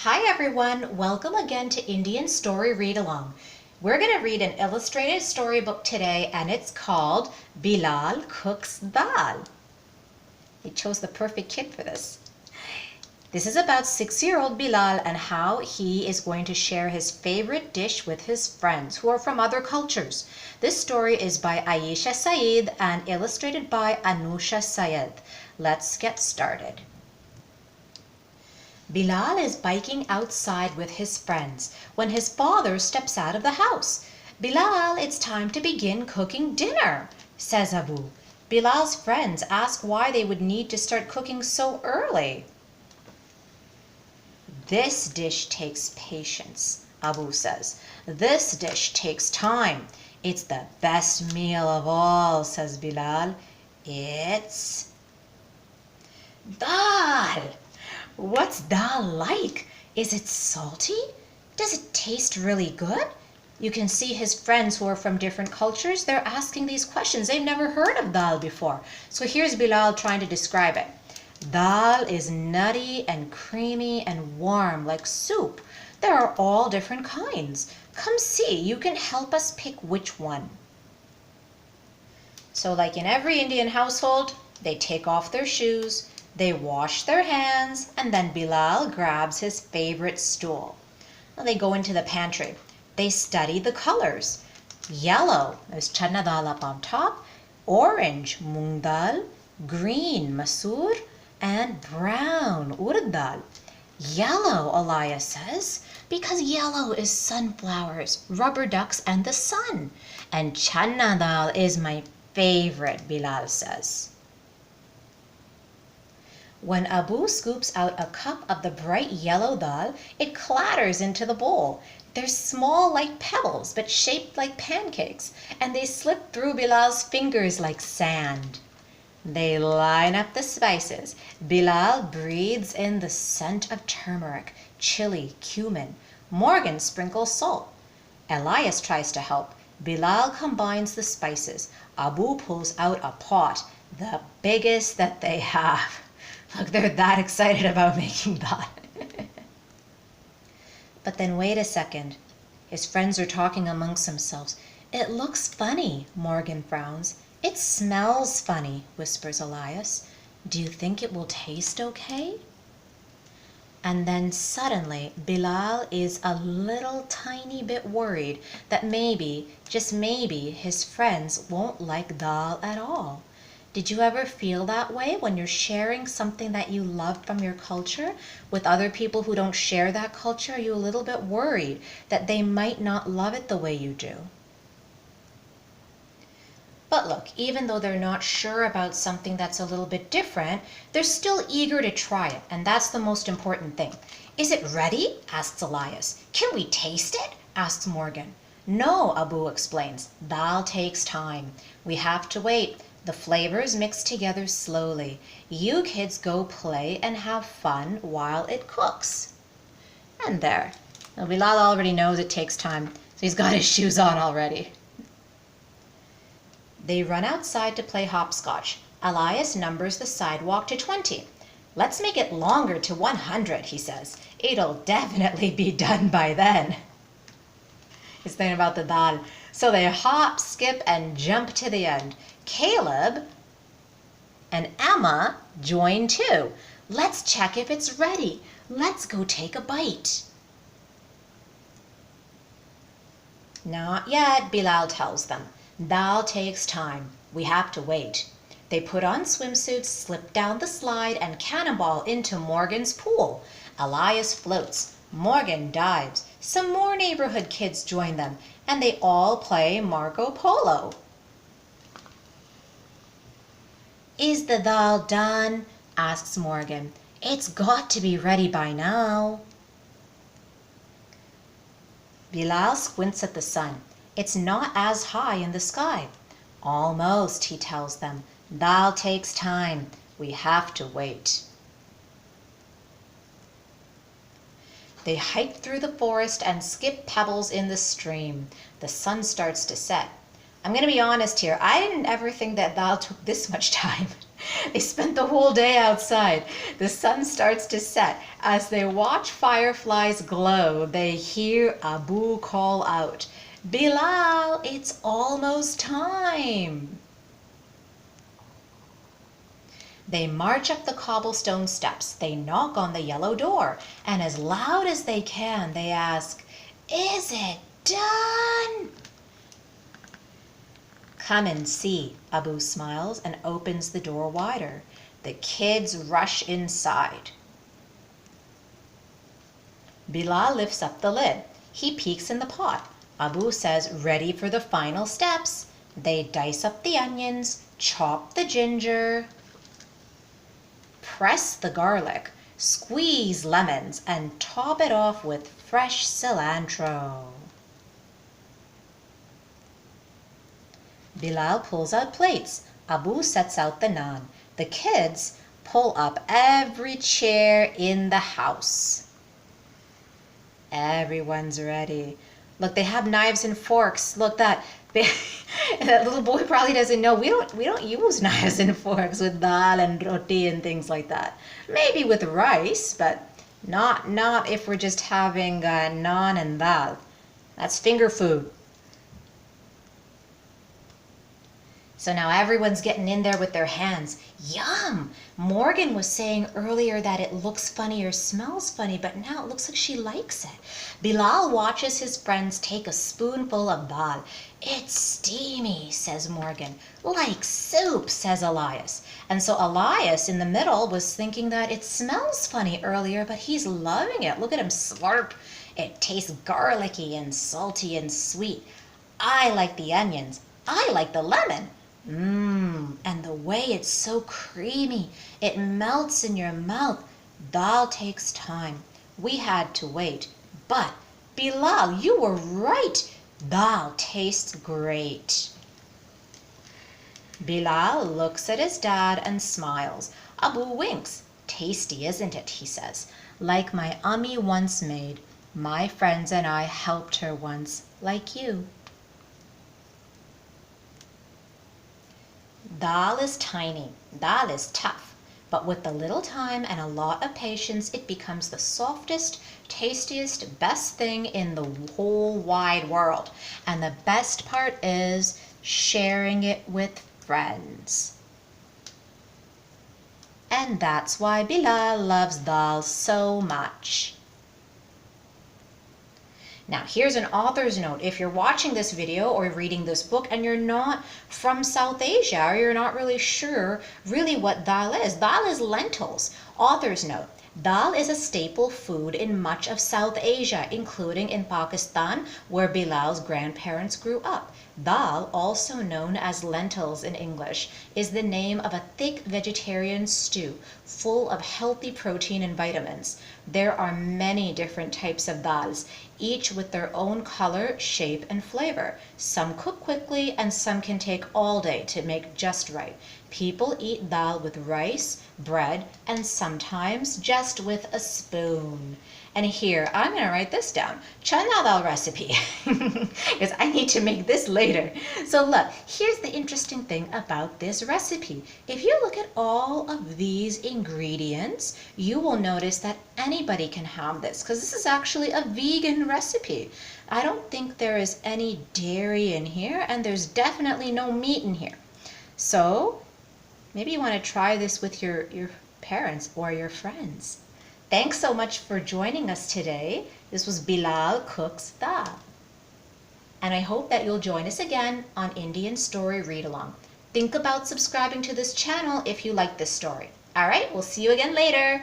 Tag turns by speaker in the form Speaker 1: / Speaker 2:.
Speaker 1: Hi everyone, welcome again to Indian Story Read Along. We're going to read an illustrated storybook today and it's called Bilal Cooks Daal. They chose the perfect kid for this. This is about 6-year-old Bilal and how he is going to share his favorite dish with his friends who are from other cultures. This story is by Aisha Saeed and illustrated by Anoosha Syed. Let's get started. Bilal is biking outside with his friends when his father steps out of the house. "Bilal, it's time to begin cooking dinner," says Abu. Bilal's friends ask why they would need to start cooking so early. "This dish takes patience," Abu says. "This dish takes time. It's the best meal of all," says Bilal. "It's dal." "What's dal like? Is it salty? Does it taste really good?" You can see his friends who are from different cultures, they're asking these questions. They've never heard of dal before. So here's Bilal trying to describe it. "Dal is nutty and creamy and warm like soup. There are all different kinds. Come see, you can help us pick which one." So like in every Indian household, they take off their shoes, they wash their hands, and then Bilal grabs his favorite stool. They go into the pantry. They study the colors. Yellow is chana dal up on top, orange moong dal, green masoor, and brown urad dal. "Yellow," Elias says, "because yellow is sunflowers, rubber ducks, and the sun. And chana dal is my favorite," Bilal says. When Abu scoops out a cup of the bright yellow dal, it clatters into the bowl. They're small like pebbles, but shaped like pancakes, and they slip through Bilal's fingers like sand. They line up the spices. Bilal breathes in the scent of turmeric, chili, cumin. Morgan sprinkles salt. Elias tries to help. Bilal combines the spices. Abu pulls out a pot, the biggest that they have. Look, they're that excited about making that. But then wait a second. His friends are talking amongst themselves. "It looks funny," Morgan frowns. "It smells funny," whispers Elias. "Do you think it will taste okay?" And then suddenly Bilal is a little tiny bit worried that maybe, just maybe, his friends won't like dal at all. Did you ever feel that way when you're sharing something that you love from your culture with other people who don't share that culture? Are you a little bit worried that they might not love it the way you do? But look, even though they're not sure about something that's a little bit different, they're still eager to try it, and that's the most important thing. "Is it ready?" asks Elias. "Can we taste it?" asks Morgan. "No," Abu explains. "Dal takes time. We have to wait. The flavors mix together slowly. You kids go play and have fun while it cooks." And there. Now, Bilal already knows it takes time, so he's got his shoes on already. They run outside to play hopscotch. Elias numbers the sidewalk to 20. "Let's make it longer to 100, he says. "It'll definitely be done by then." He's thinking about the dal. So they hop, skip, and jump to the end. Caleb and Emma join too. "Let's check if it's ready. Let's go take a bite." "Not yet," Bilal tells them. "Dal takes time. We have to wait." They put on swimsuits, slip down the slide, and cannonball into Morgan's pool. Elias floats. Morgan dives. Some more neighborhood kids join them, and they all play Marco Polo. "Is the dal done?" asks Morgan. "It's got to be ready by now." Bilal squints at the sun. It's not as high in the sky. "Almost," he tells them. "Dal takes time. We have to wait." They hike through the forest and skip pebbles in the stream. The sun starts to set. I'm going to be honest here. I didn't ever think that dal took this much time. They spent the whole day outside. The sun starts to set. As they watch fireflies glow, they hear Abu call out, "Bilal, it's almost time." They march up the cobblestone steps. They knock on the yellow door, and as loud as they can, they ask, "Is it done?" "Come and see," Abu smiles and opens the door wider. The kids rush inside. Bilal lifts up the lid. He peeks in the pot. Abu says, "Ready for the final steps." They dice up the onions, chop the ginger, press the garlic, squeeze lemons, and top it off with fresh cilantro. Bilal pulls out plates. Abu sets out the naan. The kids pull up every chair in the house. Everyone's ready. Look, they have knives and forks. Look, that little boy probably doesn't know. We don't use knives and forks with dal and roti and things like that. Maybe with rice, but not if we're just having naan and dal. That's finger food. So now everyone's getting in there with their hands. Yum! Morgan was saying earlier that it looks funny or smells funny, but now it looks like she likes it. Bilal watches his friends take a spoonful of dal. "It's steamy," says Morgan. "Like soup," says Elias. And so Elias in the middle was thinking that it smells funny earlier, but he's loving it. Look at him slurp. It tastes garlicky and salty and sweet. "I like the onions. I like the lemon. And the way it's so creamy, it melts in your mouth. Dal takes time. We had to wait. But, Bilal, you were right. Dal tastes great." Bilal looks at his dad and smiles. Abu winks. "Tasty, isn't it?" he says. "Like my Ummi once made. My friends and I helped her once, like you." Dal is tiny, dal is tough, but with a little time and a lot of patience, it becomes the softest, tastiest, best thing in the whole wide world. And the best part is sharing it with friends. And that's why Bilal loves dal so much. Now, here's an author's note. If you're watching this video or reading this book and you're not from South Asia or you're not really sure really what dal is lentils. Author's note. Dal is a staple food in much of South Asia, including in Pakistan, where Bilal's grandparents grew up. Dal, also known as lentils in English, is the name of a thick vegetarian stew full of healthy protein and vitamins. There are many different types of dals, each with their own color, shape, and flavor. Some cook quickly and some can take all day to make just right. People eat dal with rice, bread, and sometimes just with a spoon. And here, I'm going to write this down. Chana dal recipe. Because I need to make this later. So look, here's the interesting thing about this recipe. If you look at all of these ingredients, you will notice that anybody can have this. Because this is actually a vegan recipe. I don't think there is any dairy in here. And there's definitely no meat in here. So maybe you want to try this with your parents or your friends. Thanks so much for joining us today. This was Bilal Cooks Daal. And I hope that you'll join us again on Indian Story Read Along. Think about subscribing to this channel if you like this story. All right, we'll see you again later.